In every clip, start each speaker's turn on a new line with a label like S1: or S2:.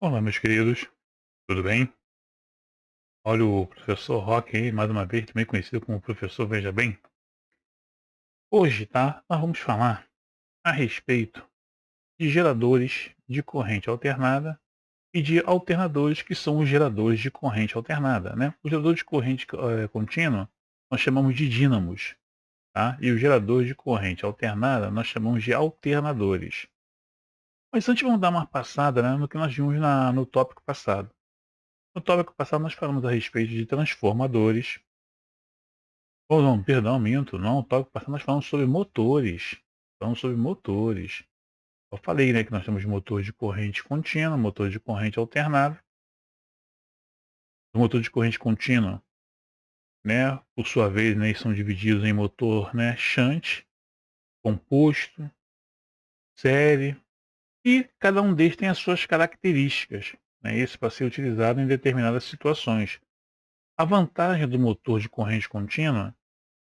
S1: Olá, meus queridos, tudo bem? Olha o professor Rock aí, mais uma vez, também conhecido como professor Veja Bem. Hoje, tá? Nós vamos falar a respeito de geradores de corrente alternada e de alternadores que são os geradores de corrente alternada, né? Os geradores de corrente contínua nós chamamos de dínamos, tá? E os geradores de corrente alternada nós chamamos de alternadores. Mas antes vamos dar uma passada, né, no que nós vimos no tópico passado. No tópico passado nós falamos a respeito de transformadores. Oh, não, perdão, minto. Não, o tópico passado nós falamos sobre motores. Falamos sobre motores. Eu falei, né, que nós temos motor de corrente contínua, motor de corrente alternada. O motor de corrente contínua, né, por sua vez, né, eles são divididos em motor, né, shunt, composto, série, e cada um deles tem as suas características, né, esse para ser utilizado em determinadas situações. A vantagem do motor de corrente contínua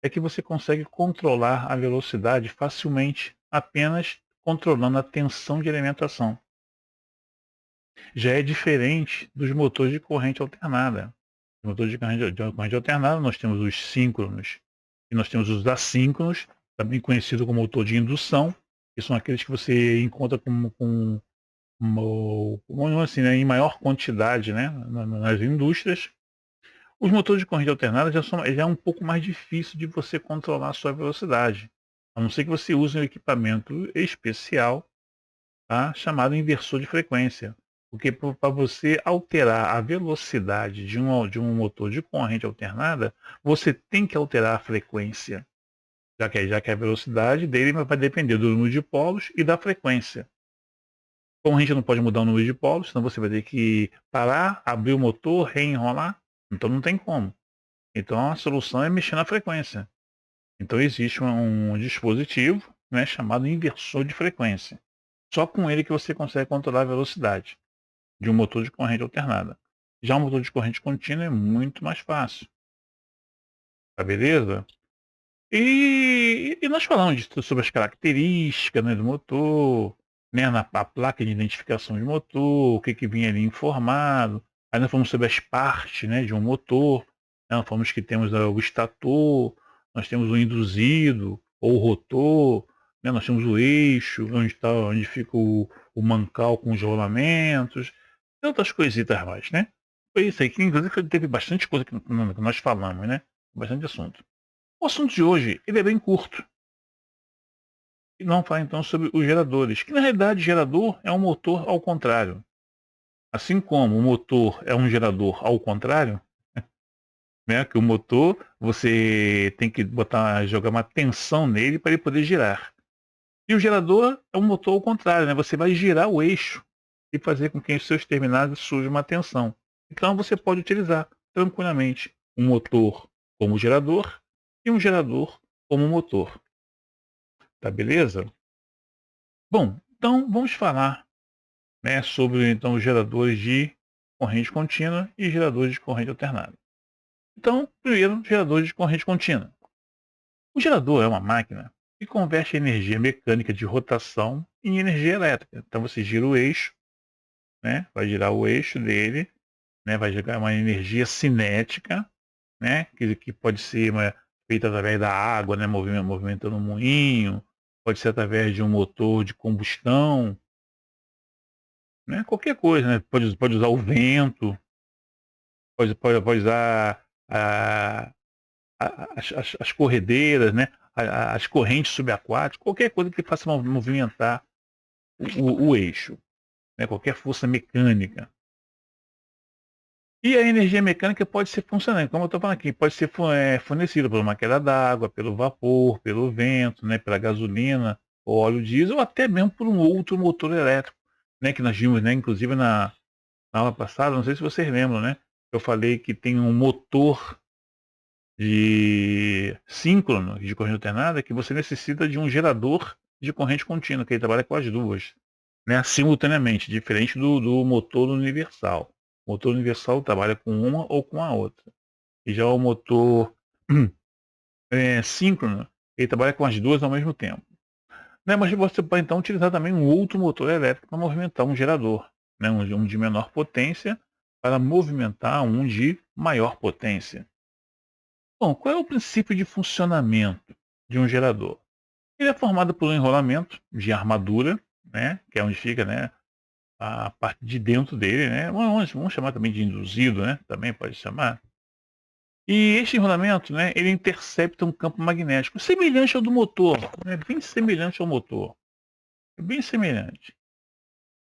S1: é que você consegue controlar a velocidade facilmente, apenas controlando a tensão de alimentação. Já é diferente dos motores de corrente alternada. No motor de corrente alternada, nós temos os síncronos e nós temos os assíncronos, também conhecido como motor de indução, que são aqueles que você encontra como assim, né, em maior quantidade, né, nas indústrias. Os motores de corrente alternada já é um pouco mais difícil de você controlar a sua velocidade, a não ser que você use um equipamento especial, tá, chamado inversor de frequência. Porque para você alterar a velocidade de um motor de corrente alternada, você tem que alterar a frequência, já que a velocidade dele vai depender do número de polos e da frequência. Como a gente não pode mudar o número de polos, senão você vai ter que parar, abrir o motor, reenrolar, então não tem como. Então a solução é mexer na frequência. Então existe um dispositivo, né, chamado inversor de frequência. Só com ele que você consegue controlar a velocidade de um motor de corrente alternada. Já um motor de corrente contínua é muito mais fácil, tá beleza? E nós falamos sobre as características, né, do motor, né, a placa de identificação de motor, o que, que vinha ali informado. Aí nós falamos sobre as partes, né, de um motor. Né, nós falamos que temos o estator, nós temos o induzido, ou o rotor, né, nós temos o eixo, onde fica o mancal com os rolamentos, e outras coisitas mais, né? Foi isso aí, que inclusive teve bastante coisa que nós falamos, né? Bastante assunto. O assunto de hoje, ele é bem curto. E vamos falar então sobre os geradores, que na realidade gerador é um motor ao contrário. Assim como o motor é um gerador ao contrário, né, que o motor você tem que jogar uma tensão nele para ele poder girar. E o gerador é um motor ao contrário, né? Você vai girar o eixo e fazer com que os seus terminais surja uma tensão. Então você pode utilizar tranquilamente um motor como gerador e um gerador como motor. Tá beleza? Bom, então vamos falar, né, sobre então os geradores de corrente contínua e geradores de corrente alternada. Então, primeiro, geradores de corrente contínua. O gerador é uma máquina que converte a energia mecânica de rotação em energia elétrica. Então você gira o eixo, né, vai girar o eixo dele, né, vai gerar uma energia cinética, né, que pode ser feita através da água, né, movimentando um moinho, pode ser através de um motor de combustão, né, qualquer coisa, né, pode usar o vento, pode usar a as corredeiras, né, as correntes subaquáticas, qualquer coisa que faça movimentar o eixo, né, qualquer força mecânica. E a energia mecânica pode ser funcionando, como eu estou falando aqui, pode ser fornecida por uma queda d'água, pelo vapor, pelo vento, né, pela gasolina, ou óleo diesel, ou até mesmo por um outro motor elétrico, né, que nós vimos, né, inclusive na aula passada, não sei se vocês lembram, né, eu falei que tem um motor de síncrono de corrente alternada que você necessita de um gerador de corrente contínua, que ele trabalha com as duas, né, simultaneamente, diferente do motor universal. O motor universal trabalha com uma ou com a outra. E já o motor síncrono, ele trabalha com as duas ao mesmo tempo. Né, mas você pode então utilizar também um outro motor elétrico para movimentar um gerador. né, um de menor potência, para movimentar um de maior potência. Bom, qual é o princípio de funcionamento de um gerador? Ele é formado por um enrolamento de armadura, né, que é onde fica, né, a parte de dentro dele, né, vamos chamar também de induzido, né, também pode chamar. E este enrolamento, né, ele intercepta um campo magnético semelhante ao do motor, né, bem semelhante ao motor, é bem semelhante.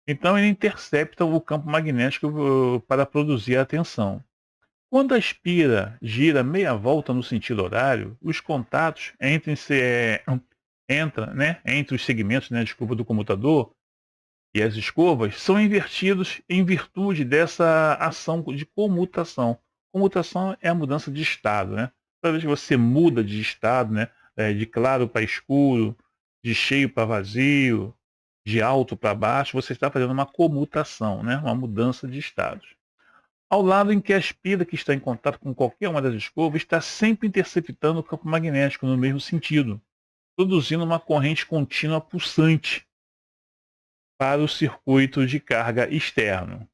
S1: Então ele intercepta o campo magnético para produzir a tensão. Quando a espira gira meia volta no sentido horário, os contatos entre os segmentos, né, desculpa, do comutador e as escovas são invertidos em virtude dessa ação de comutação. Comutação é a mudança de estado, né? Toda vez que você muda de estado, né, de claro para escuro, de cheio para vazio, de alto para baixo, você está fazendo uma comutação, né, uma mudança de estados. Ao lado em que a espira que está em contato com qualquer uma das escovas está sempre interceptando o campo magnético no mesmo sentido, produzindo uma corrente contínua pulsante para o circuito de carga externo.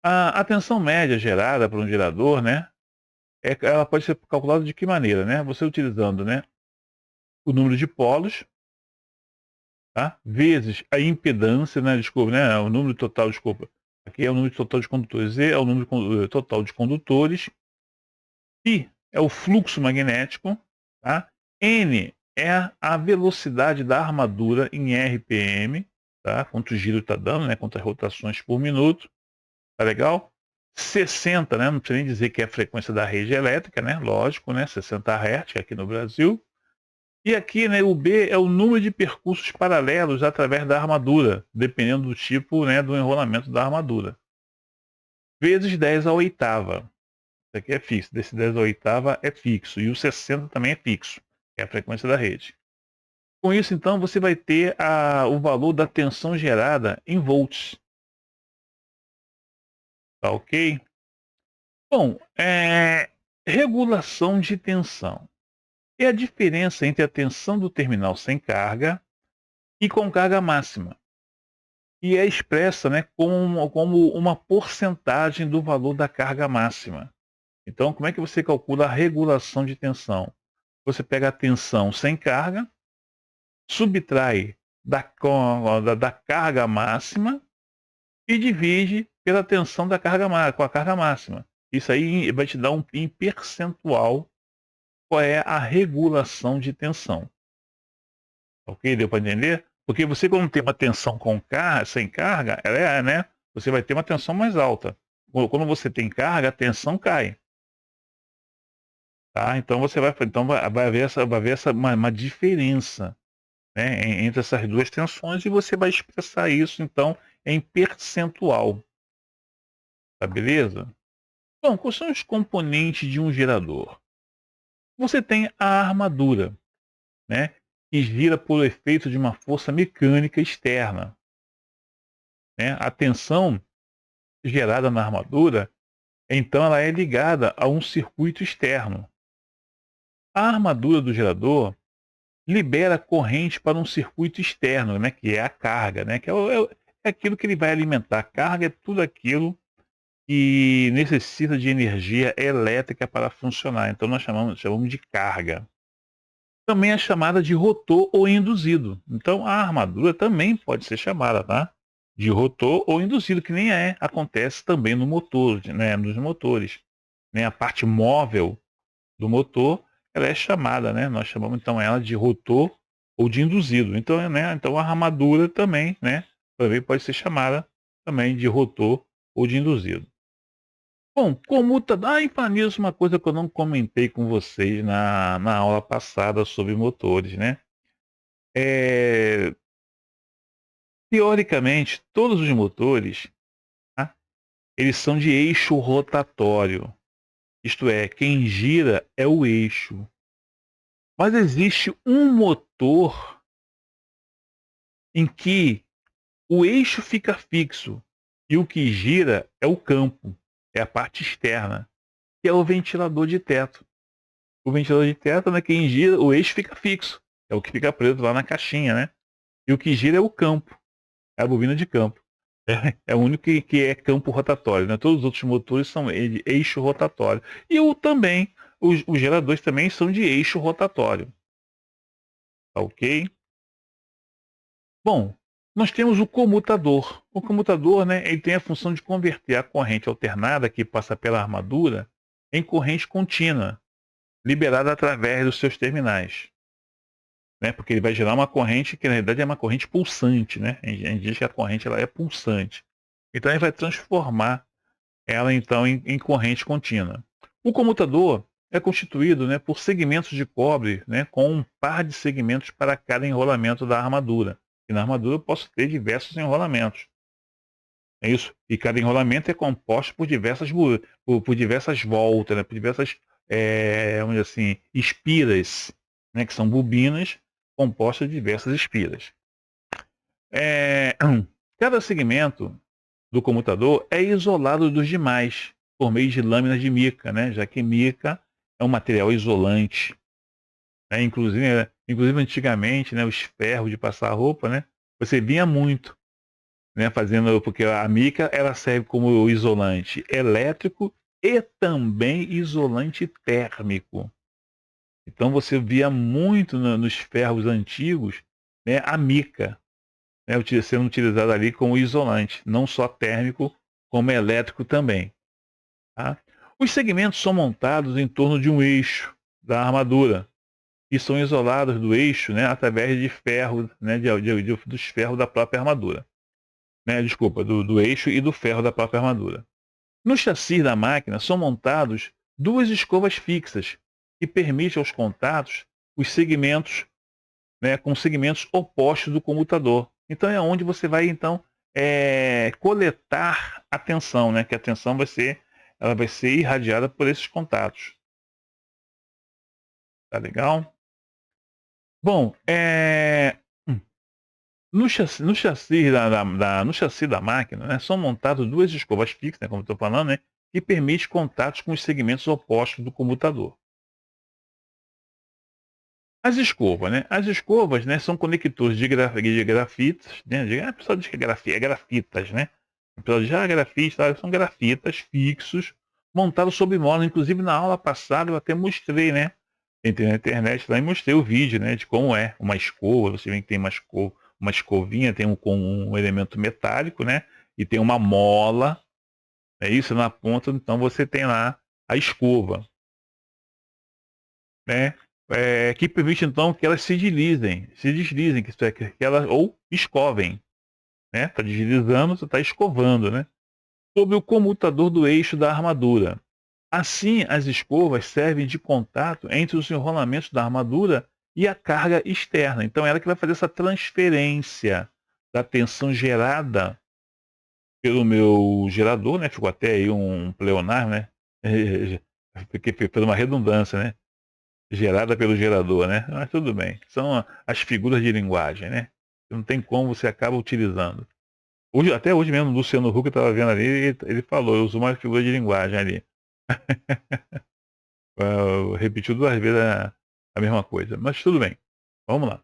S1: A tensão média gerada por um gerador, né, ela pode ser calculada de que maneira, né? Você utilizando, né, o número de polos, tá, vezes a impedância, né, desculpa, né, o número total, desculpa, aqui é o número total de condutores, E é o número total de condutores, I é o fluxo magnético, tá? N é a velocidade da armadura em RPM, tá? Quanto giro está dando, né? Quantas rotações por minuto, tá legal? 60, né? Não precisa nem dizer que é a frequência da rede elétrica, né? Lógico, né? 60 Hz aqui no Brasil. E aqui, né? O B é o número de percursos paralelos através da armadura, dependendo do tipo, né? Do enrolamento da armadura. Vezes 10 à oitava. Isso aqui é fixo, desse 10 à oitava é fixo, e o 60 também é fixo, que é a frequência da rede. Com isso, então, você vai ter o valor da tensão gerada em volts. Tá ok? Bom, regulação de tensão. É a diferença entre a tensão do terminal sem carga e com carga máxima. E é expressa, né, como uma porcentagem do valor da carga máxima. Então, como é que você calcula a regulação de tensão? Você pega a tensão sem carga, subtrai da carga máxima e divide pela tensão da com a carga máxima. Isso aí vai te dar em percentual qual é a regulação de tensão. Ok? Deu para entender? Porque você, quando tem uma tensão sem carga, ela né, você vai ter uma tensão mais alta. Quando você tem carga, a tensão cai. Tá? Então você vai haver uma diferença, né, entre essas duas tensões, e você vai expressar isso então em percentual. Tá beleza? Bom, quais são os componentes de um gerador? Você tem a armadura, né, que gira por efeito de uma força mecânica externa, né? A tensão gerada na armadura, então ela é ligada a um circuito externo. A armadura do gerador libera corrente para um circuito externo, né, que é a carga, né, que é aquilo que ele vai alimentar. A carga é tudo aquilo que necessita de energia elétrica para funcionar. Então nós chamamos de carga. Também é chamada de rotor ou induzido. Então a armadura também pode ser chamada, tá, de rotor ou induzido, que nem acontece também no motor, né, nos motores, né, a parte móvel do motor, ela é chamada, né, nós chamamos então ela de rotor ou de induzido. Então, né, então a armadura também, né, também pode ser chamada também de rotor ou de induzido. Bom, e falar nisso, uma coisa que eu não comentei com vocês na aula passada sobre motores, né? É, teoricamente, todos os motores, tá, eles são de eixo rotatório. Isto é, quem gira é o eixo. Mas existe um motor em que o eixo fica fixo e o que gira é o campo, é a parte externa, que é o ventilador de teto. O ventilador de teto, né, quem gira, o eixo fica fixo, é o que fica preso lá na caixinha, né? E o que gira é o campo, é a bobina de campo. É o único que é campo rotatório, né? Todos os outros motores são de eixo rotatório. E o também, os geradores também são de eixo rotatório. Tá ok? Bom, nós temos o comutador. O comutador, né, ele tem a função de converter a corrente alternada que passa pela armadura em corrente contínua, liberada através dos seus terminais. Né? Porque ele vai gerar uma corrente que na verdade é uma corrente pulsante, né? A gente diz que a corrente ela é pulsante. Então ele vai transformar ela então em corrente contínua. O comutador é constituído, né, por segmentos de cobre, né, com um par de segmentos para cada enrolamento da armadura. E na armadura eu posso ter diversos enrolamentos. É isso. E cada enrolamento é composto por por diversas voltas, né, por diversas, vamos dizer assim, espiras, né, que são bobinas compostas de diversas espiras. É, cada segmento do comutador é isolado dos demais por meio de lâminas de mica, né? Já que mica é um material isolante. Né? Inclusive antigamente, né, os ferros de passar roupa, né, você via muito, né, fazendo, porque a mica ela serve como isolante elétrico e também isolante térmico. Então você via muito nos ferros antigos, né, a mica, né, sendo utilizada ali como isolante, não só térmico, como elétrico também. Tá? Os segmentos são montados em torno de um eixo da armadura e são isolados do eixo, né, através de ferro, né, dos ferros da própria armadura. Né, desculpa, do eixo e do ferro da própria armadura. No chassi da máquina são montados duas escovas fixas que permitem aos contatos os segmentos, né, com segmentos opostos do comutador. Então é onde você vai então coletar a tensão, né, que a tensão ela vai ser irradiada por esses contatos. Tá legal? Bom, no chassi da máquina, né, são montadas duas escovas fixas, né, como estou falando, né, que permite contatos com os segmentos opostos do comutador. As escovas, né? As escovas, né, são conectores de grafitas, né? O pessoal diz que é grafitas, né? O pessoal diz, grafita, são grafitas fixos, montados sob mola. Inclusive, na aula passada, eu até mostrei, né? Entrei na internet lá e mostrei o vídeo, né? De como é uma escova. Você vê que tem uma escovinha, tem com um elemento metálico, né? E tem uma mola, é isso, na ponta. Então, você tem lá a escova, né? Que permite então que elas se deslizem, que elas ou escovem, né? Está deslizando, você está escovando, né? Sobre o comutador do eixo da armadura. Assim, as escovas servem de contato entre os enrolamentos da armadura e a carga externa. Então, ela que vai fazer essa transferência da tensão gerada pelo meu gerador, né? Ficou até aí um pleonar, né? Porque fez uma redundância, né? Gerada pelo gerador, né? Mas tudo bem. São as figuras de linguagem, né? Não tem como você acaba utilizando. Até hoje mesmo, o Luciano Huck estava vendo ali, ele falou, eu uso uma figura de linguagem ali. Repetiu duas vezes a mesma coisa. Mas tudo bem. Vamos lá.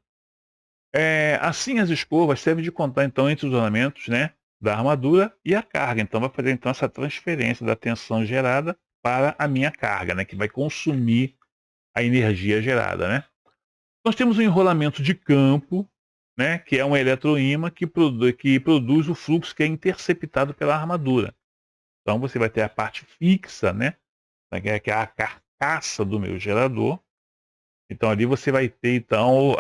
S1: Assim as escovas servem de contar então entre os ornamentos, né, da armadura e a carga. Então vai fazer então essa transferência da tensão gerada para a minha carga, né, que vai consumir a energia gerada, né? Nós temos um enrolamento de campo, né, que é um eletroímã que produz o fluxo que é interceptado pela armadura. Então você vai ter a parte fixa, né, que é a carcaça do meu gerador. Então ali você vai ter então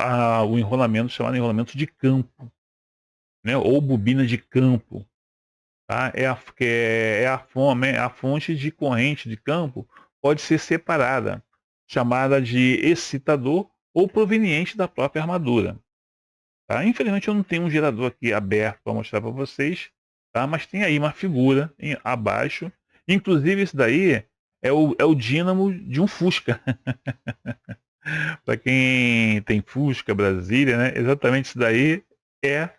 S1: o enrolamento chamado enrolamento de campo, né, ou bobina de campo. Tá? A fonte de corrente de campo pode ser separada, chamada de excitador ou proveniente da própria armadura. Tá? Infelizmente eu não tenho um gerador aqui aberto para mostrar para vocês, tá? Mas tem aí uma figura abaixo. Inclusive esse daí é o dínamo de um Fusca. Para quem tem Fusca, Brasília, né? Exatamente isso daí é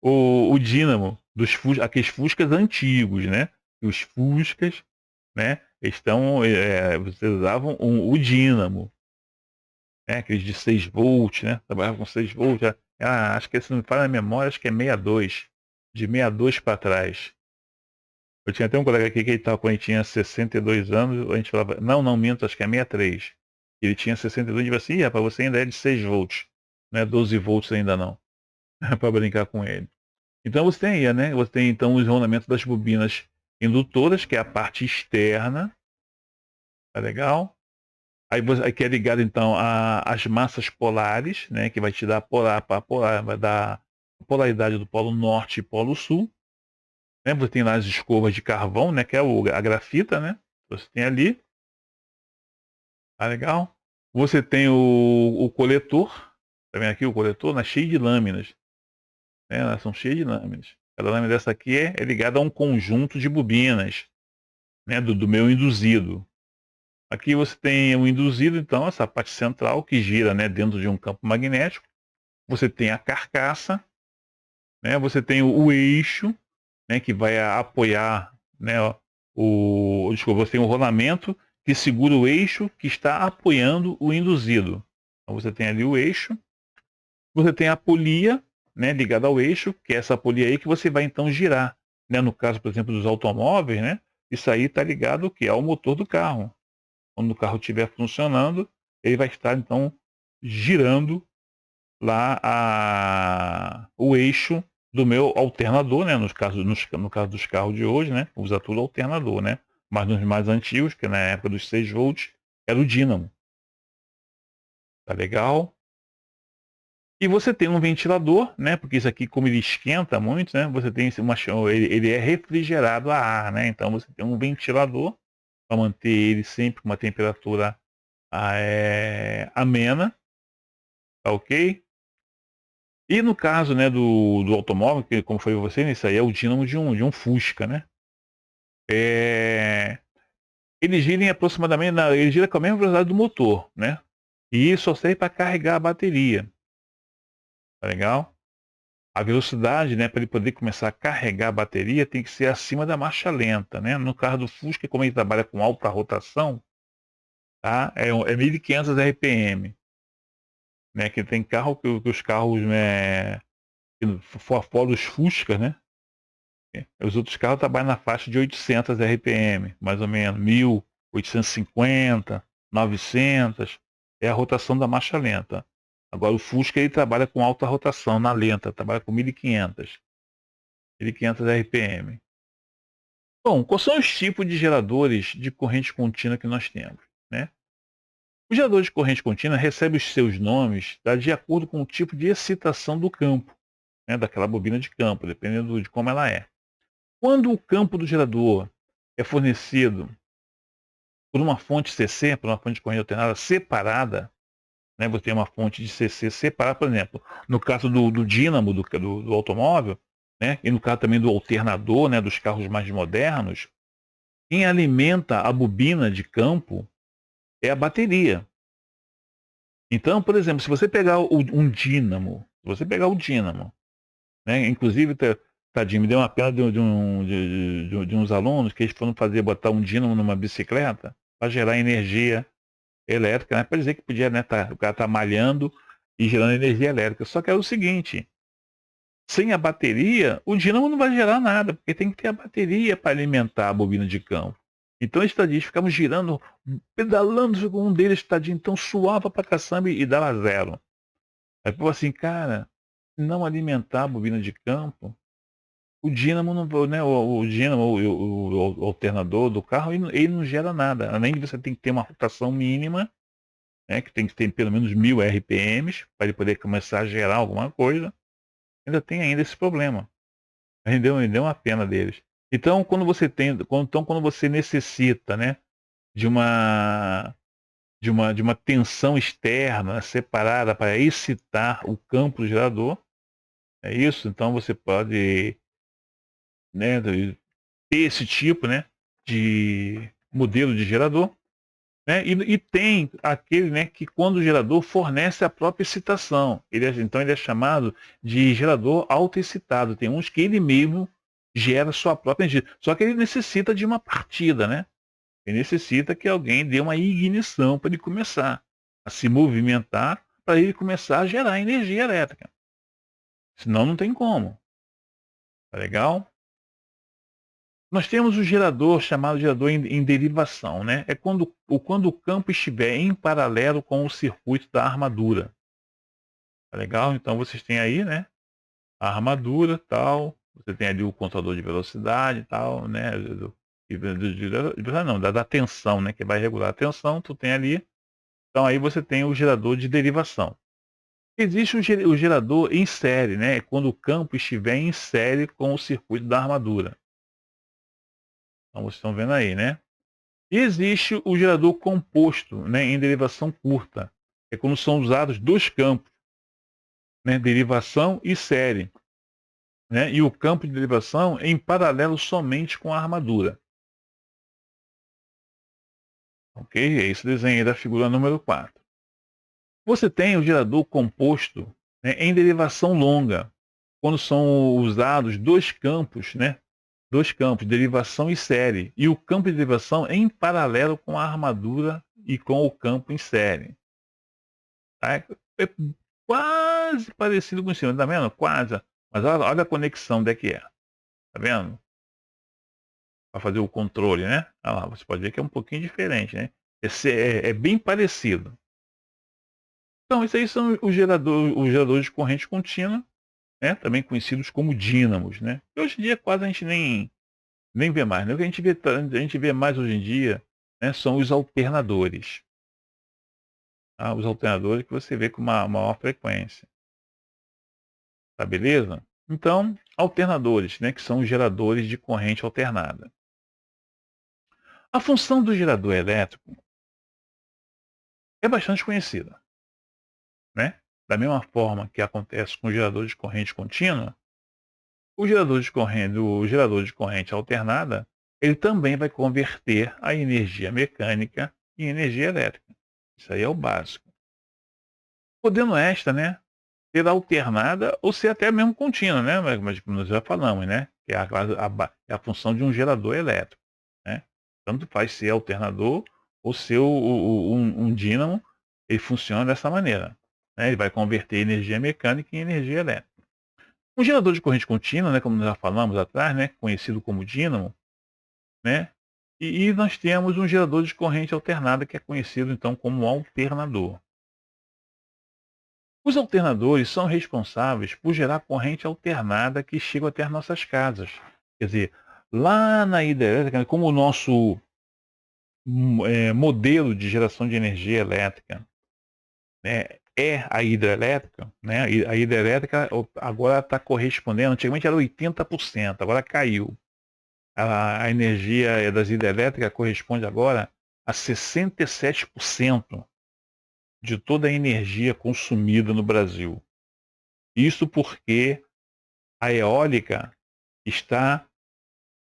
S1: o dínamo dos aqueles Fuscas antigos, né? Os Fuscas, né? Vocês usavam o dínamo, né? Aqueles de 6 volts, né? Trabalhavam com 6 volts. Acho que se não me falha a memória, acho que é 62. de 62 para trás. Eu tinha até um colega aqui que ele tava, quando ele tinha 62 anos, a gente falava, não, minto, acho que é 63. Ele tinha 62, e ele falou assim, rapaz, você ainda é de 6 volts, não é 12 volts ainda não, para brincar com ele. Então você tem aí, né? Você tem então os rolamentos das bobinas indutoras, que é a parte externa, tá legal? Aí que é ligado então às massas polares, né? Que vai te dar vai dar a polaridade do polo norte e polo sul. Né? Você tem lá as escovas de carvão, né? Que é a grafita, né? Você tem ali, tá legal? Você tem o coletor, tá vendo aqui o coletor? Né? Cheio de lâminas, né? Elas são cheias de lâminas. Cada lâmina dessa aqui é ligada a um conjunto de bobinas, né? Do meu induzido. Aqui você tem o induzido, então, essa parte central que gira, né? Dentro de um campo magnético. Você tem a carcaça, né? Você tem o eixo, né? Que vai apoiar, né? Desculpa, você tem o rolamento que segura o eixo que está apoiando o induzido. Então você tem ali o eixo. Você tem a polia, né? Ligada ao eixo, que é essa polia aí que você vai então girar, né? No caso, por exemplo, dos automóveis, né? Isso aí está ligado ao que? Ao motor do carro. Quando o carro estiver funcionando, ele vai estar então girando lá o eixo do meu alternador, né? No caso dos carros de hoje, né? Usa tudo alternador, né? Mas nos mais antigos, que na época dos 6 volts, era o dínamo. Tá legal? E você tem um ventilador, né? Porque isso aqui, como ele esquenta muito, né? Você tem ele é refrigerado a ar, né? Então você tem um ventilador para manter ele sempre com uma temperatura amena, tá ok? E no caso, né, do automóvel, que como foi você, né, isso aí é o dínamo de um Fusca, né? É, ele gira em aproximadamente, ele gira com a mesma velocidade do motor, né? E isso só serve para carregar a bateria, tá legal? A velocidade, né, para ele poder começar a carregar a bateria tem que ser acima da marcha lenta, né? No carro do Fusca, como ele trabalha com alta rotação, tá? É 1.500 RPM, né? Que tem carro que os carros, né, fora os Fusca, né? Os outros carros trabalham na faixa de 800 RPM, mais ou menos, 1.000, 850, 900, é a rotação da marcha lenta. Agora o Fusca ele trabalha com alta rotação, na lenta, trabalha com 1.500 RPM. Bom, quais são os tipos de geradores de corrente contínua que nós temos, né? O gerador de corrente contínua recebe os seus nomes, tá, de acordo com o tipo de excitação do campo, né, daquela bobina de campo, dependendo de como ela é. Quando o campo do gerador é fornecido por uma fonte CC, por uma fonte de corrente alternada separada, né, você tem uma fonte de CC separada, por exemplo, no caso do dínamo do automóvel, né, e no caso também do alternador, né, dos carros mais modernos, quem alimenta a bobina de campo é a bateria. Então, por exemplo, se você pegar um dínamo, né, inclusive, tadinho, me deu uma pena de uns alunos que eles foram botar um dínamo numa bicicleta para gerar energia elétrica, né? Para dizer que podia, né, o cara tá malhando e gerando energia elétrica. Só que é o seguinte, sem a bateria, o dínamo não vai gerar nada, porque tem que ter a bateria para alimentar a bobina de campo. Então, esses tadinhos ficavam girando, pedalando, um deles, tadinho, então suava pra caçamba e dava zero. Aí, pô, assim, cara, se não alimentar a bobina de campo, o dínamo não, né, o dínamo, o alternador do carro, ele não gera nada. Além de você tem que ter uma rotação mínima, né, que tem que ter pelo menos 1.000 RPMs para ele poder começar a gerar alguma coisa. Ainda tem ainda esse problema. Me deu uma pena deles. Então, quando você necessita, né, de uma de uma tensão externa separada para excitar o campo do gerador, é isso. Então você pode, né, ter esse tipo, né, de modelo de gerador. Né? E tem aquele, né, que quando o gerador fornece a própria excitação. Então ele é chamado de gerador autoexcitado. Tem uns que ele mesmo gera sua própria energia. Só que ele necessita de uma partida, né? Ele necessita que alguém dê uma ignição para ele começar a se movimentar, para ele começar a gerar energia elétrica. Senão não tem como. Tá legal? Nós temos o gerador chamado gerador em derivação, né? É quando o campo estiver em paralelo com o circuito da armadura. Tá legal? Então vocês têm aí, né, a armadura, tal, você tem ali o controlador de velocidade e tal, né, não, da tensão, né, que vai regular a tensão, tu tem ali. Então aí você tem o gerador de derivação. Existe o gerador em série, né, quando o campo estiver em série com o circuito da armadura. Então vocês estão vendo aí, né. E existe o gerador composto, né, em derivação curta, é quando são usados 2 campos, né, derivação e série, né, e o campo de derivação em paralelo somente com a armadura. Ok? É esse desenho aí da figura número 4. Você tem o gerador composto, né, em derivação longa, quando são usados 2 campos, né, 2 campos, derivação e série, e o campo de derivação em paralelo com a armadura e com o campo em série. Tá? É quase parecido com o seu, tá vendo? Quase. Mas olha a conexão onde é que é. Tá vendo? Para fazer o controle, né? Olha lá, você pode ver que é um pouquinho diferente, né? É bem parecido. Então, isso aí são os geradores de corrente contínua, né? Também conhecidos como dínamos, né? E hoje em dia quase a gente nem vê mais, né? O que a gente vê mais hoje em dia, né, são os alternadores. Tá? Os alternadores que você vê com uma maior frequência. Tá beleza? Então, alternadores, né, que são os geradores de corrente alternada. A função do gerador elétrico é bastante conhecida, né? Da mesma forma que acontece com o gerador de corrente contínua, o gerador de corrente alternada, ele também vai converter a energia mecânica em energia elétrica. Isso aí é o básico. Podendo esta, né, ser alternada ou ser até mesmo contínua, né? Mas como nós já falamos, né? Que é a função de um gerador elétrico, né? Tanto faz ser alternador ou ser um dínamo, ele funciona dessa maneira, né? Ele vai converter energia mecânica em energia elétrica. Um gerador de corrente contínua, né, como nós já falamos atrás, né, conhecido como dínamo, né? E nós temos um gerador de corrente alternada que é conhecido então como alternador. Os alternadores são responsáveis por gerar corrente alternada que chega até as nossas casas. Quer dizer, lá na hidrelétrica, como o nosso modelo de geração de energia elétrica, né, é a hidrelétrica, né, a hidrelétrica agora está correspondendo, antigamente era 80%, agora caiu. A energia das hidrelétricas corresponde agora a 67% de toda a energia consumida no Brasil. Isso porque a eólica está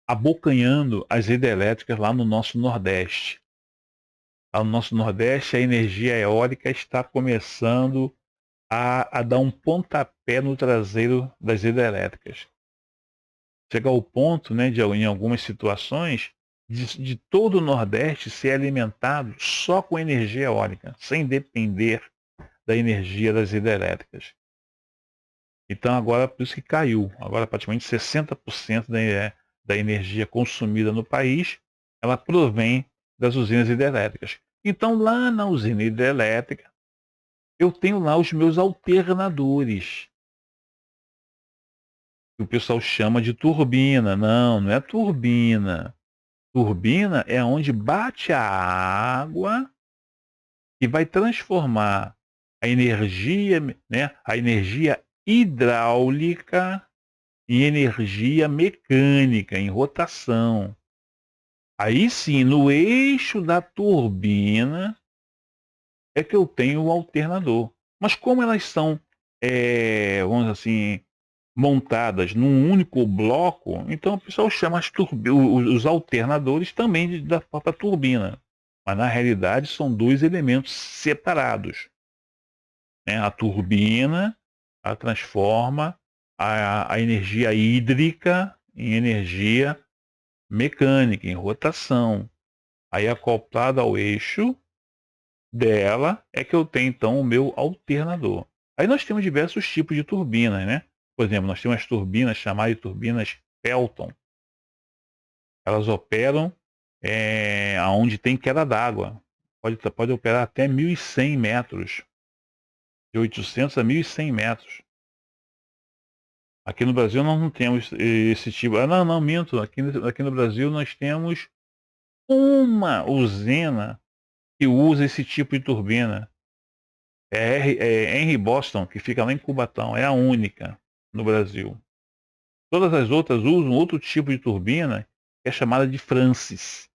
S1: abocanhando as hidrelétricas lá no nosso Nordeste. Lá no nosso Nordeste, a energia eólica está começando a dar um pontapé no traseiro das hidrelétricas. Chega ao ponto, né, em algumas situações, de todo o Nordeste ser alimentado só com energia eólica, sem depender da energia das hidrelétricas. Então agora, por isso que caiu, agora praticamente 60% da energia consumida no país, ela provém das usinas hidrelétricas. Então lá na usina hidrelétrica, eu tenho lá os meus alternadores, que o pessoal chama de turbina. Não, não é turbina. Turbina é onde bate a água e vai transformar a energia, né, a energia hidráulica em energia mecânica, em rotação. Aí sim, no eixo da turbina é que eu tenho o alternador. Mas como elas são, vamos dizer assim, montadas num único bloco, então o pessoal chama os alternadores também da própria turbina. Mas na realidade são dois elementos separados, né? A turbina, ela transforma a energia hídrica em energia mecânica, em rotação. Aí acoplado ao eixo dela é que eu tenho então o meu alternador. Aí nós temos diversos tipos de turbinas, né? Por exemplo, nós temos as turbinas chamadas de turbinas Pelton. Elas operam aonde tem queda d'água. Pode operar até 1.100 metros, de 800 a 1.100 metros. Aqui no Brasil nós não temos esse tipo. Não, não, minto. Aqui no Brasil nós temos uma usina que usa esse tipo de turbina. É Henry Boston, que fica lá em Cubatão. É a única no Brasil. Todas as outras usam outro tipo de turbina, que é chamada de Francis.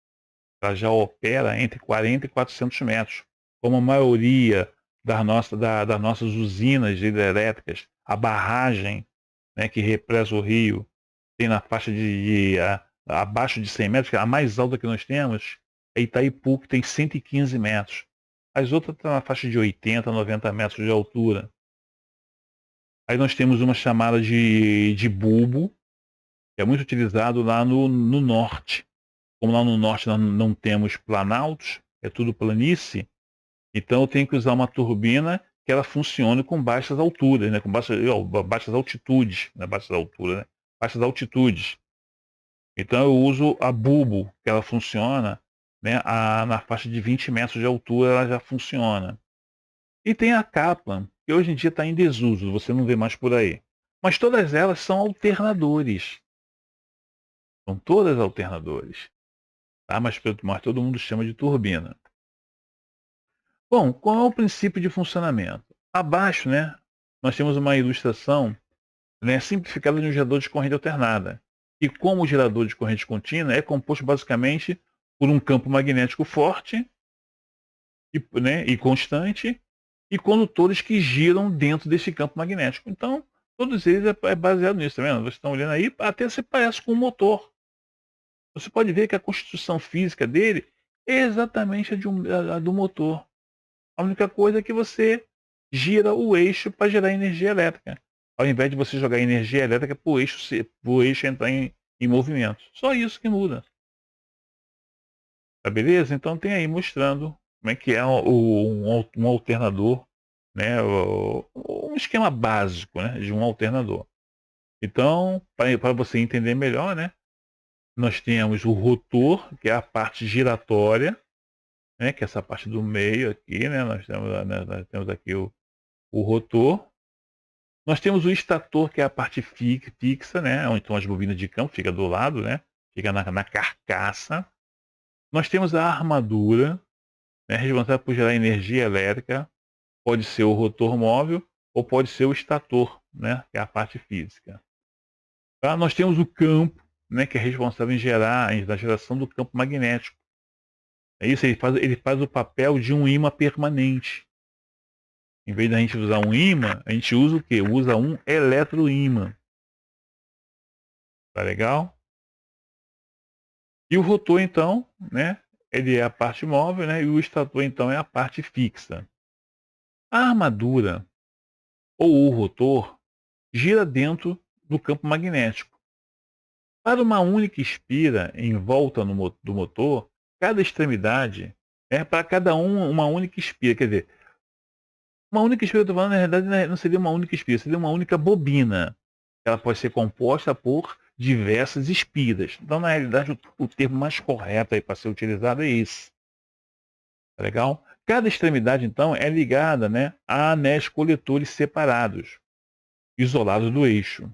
S1: Ela já opera entre 40 e 400 metros, como a maioria das nossas usinas hidrelétricas. A barragem, né, que represa o rio, tem na faixa abaixo de 100 metros, que é a mais alta que nós temos é Itaipu, que tem 115 metros. As outras estão na faixa de 80, 90 metros de altura. Aí nós temos uma chamada de bulbo, que é muito utilizado lá no norte. Como lá no norte nós não temos planaltos, é tudo planície, então eu tenho que usar uma turbina que ela funcione com baixas alturas, né? Com baixas altitudes, né? Baixas alturas, né? Baixas altitudes. Então eu uso a bulbo, que ela funciona, né? Na faixa de 20 metros de altura ela já funciona. E tem a Kaplan, que hoje em dia está em desuso, você não vê mais por aí. Mas todas elas são alternadores. São todas alternadores. Tá? Mas todo mundo chama de turbina. Bom, qual é o princípio de funcionamento? Abaixo, né, nós temos uma ilustração, né, simplificada de um gerador de corrente alternada. E como o gerador de corrente contínua é composto basicamente por um campo magnético forte e constante e condutores que giram dentro desse campo magnético. Então, todos eles é baseado nisso, tá vendo? Vocês estão olhando aí, até se parece com um motor. Você pode ver que a constituição física dele é exatamente a do motor. A única coisa é que você gira o eixo para gerar energia elétrica, ao invés de você jogar energia elétrica para o eixo entrar em movimento. Só isso que muda. Tá beleza? Então tem aí mostrando como é que é um alternador, né? Um esquema básico, né, de um alternador. Então, para você entender melhor, né, nós temos o rotor, que é a parte giratória, né, que é essa parte do meio aqui, né? Nós temos aqui o rotor. Nós temos o estator, que é a parte fixa, né? Onde estão as bobinas de campo, fica do lado, né? Fica na carcaça. Nós temos a armadura, né? Responsável por gerar energia elétrica. Pode ser o rotor móvel ou pode ser o estator, né? Que é a parte física. Tá? Nós temos o campo, né? Que é responsável na geração do campo magnético. É isso, ele faz o papel de um ímã permanente. Em vez da gente usar um ímã, a gente usa o quê? Usa um eletroímã. Tá legal? E o rotor, então, né? Ele é a parte móvel, né? E o estator, então, é a parte fixa. A armadura ou o rotor gira dentro do campo magnético. Para uma única espira em volta do motor, cada extremidade é para cada uma única espira. Quer dizer, uma única espira, eu estou falando, na verdade, não seria uma única espira, seria uma única bobina. Ela pode ser composta por diversas espiras. Então, na realidade, o termo mais correto aí para ser utilizado é esse. Tá legal? Cada extremidade, então, é ligada, né, a anéis coletores separados, isolados do eixo.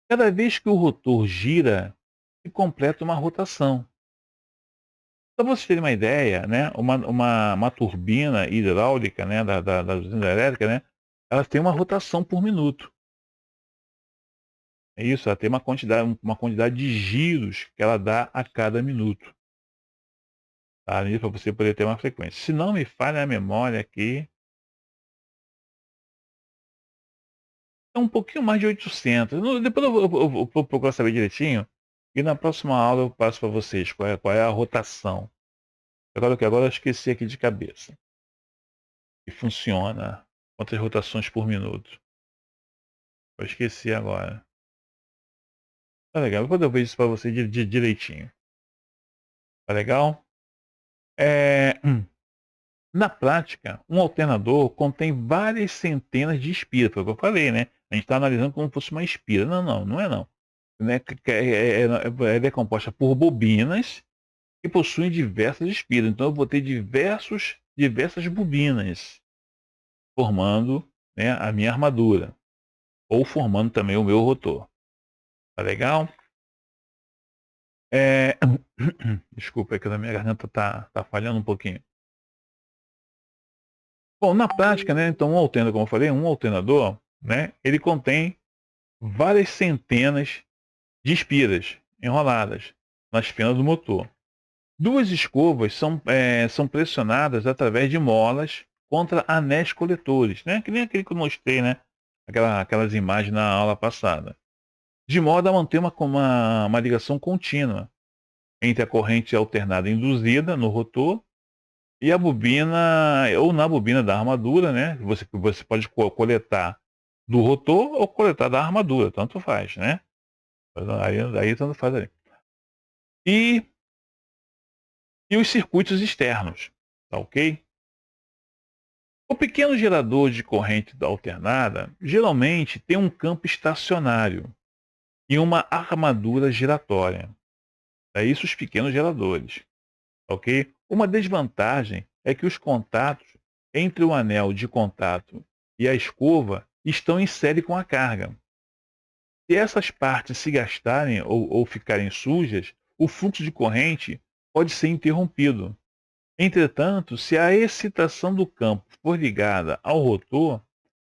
S1: Cada vez que o rotor gira, se completa uma rotação. Para vocês terem uma ideia, né, uma turbina hidráulica, né, da usina elétrica, né, ela tem uma rotação por minuto. É isso, ela tem uma quantidade de giros que ela dá a cada minuto. Tá? Para você poder ter uma frequência. Se não me falha a memória aqui, é um pouquinho mais de 800. Depois eu vou procurar saber direitinho. E na próxima aula eu passo para vocês qual é a rotação. Agora eu esqueci aqui de cabeça. E funciona. Quantas rotações por minuto? Eu esqueci agora. Tá legal. Depois eu vejo isso para você direitinho. Tá legal? É... Na prática, um alternador contém várias centenas de espiras, foi o que eu falei, né? A gente está analisando como se fosse uma espira. Não, não, não é não. Né? Ela é composta por bobinas que possuem diversas espiras. Então eu vou ter diversas bobinas formando, né, a minha armadura, ou formando também o meu rotor. Tá legal? É... Desculpa, é que a minha garganta tá falhando um pouquinho. Bom, na prática, né, então um alternador, como eu falei, um alternador, né, ele contém várias centenas de espiras enroladas nas penas do motor. Duas escovas são pressionadas através de molas contra anéis coletores, né, que nem aquele que eu mostrei, né, aquelas imagens na aula passada, de modo a manter uma ligação contínua entre a corrente alternada induzida no rotor e a bobina, ou na bobina da armadura, né? Você pode coletar do rotor ou coletar da armadura, tanto faz, né? Aí tanto faz ali. E, e os circuitos externos, tá ok? O pequeno gerador de corrente alternada geralmente tem um campo estacionário e uma armadura giratória. É isso os pequenos geradores, ok? Uma desvantagem é que os contatos entre o anel de contato e a escova estão em série com a carga. Se essas partes se gastarem ou ficarem sujas, o fluxo de corrente pode ser interrompido. Entretanto, se a excitação do campo for ligada ao rotor,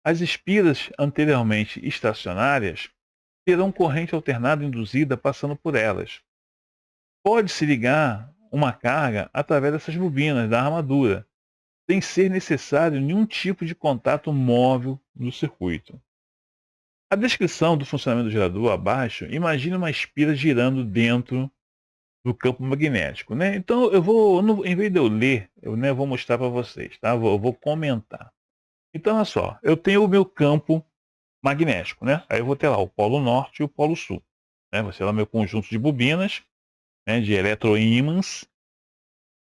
S1: as espiras anteriormente estacionárias terão corrente alternada induzida passando por elas. Pode-se ligar uma carga através dessas bobinas da armadura, sem ser necessário nenhum tipo de contato móvel no circuito. A descrição do funcionamento do gerador abaixo, imagine uma espira girando dentro do campo magnético, né? Então em vez de eu ler, né, vou mostrar para vocês, tá? Eu vou comentar. Então, olha só, eu tenho o meu campo magnético, né? Aí eu vou ter lá o polo norte e o polo sul, né? Vai ser lá meu conjunto de bobinas, né, de eletroímãs.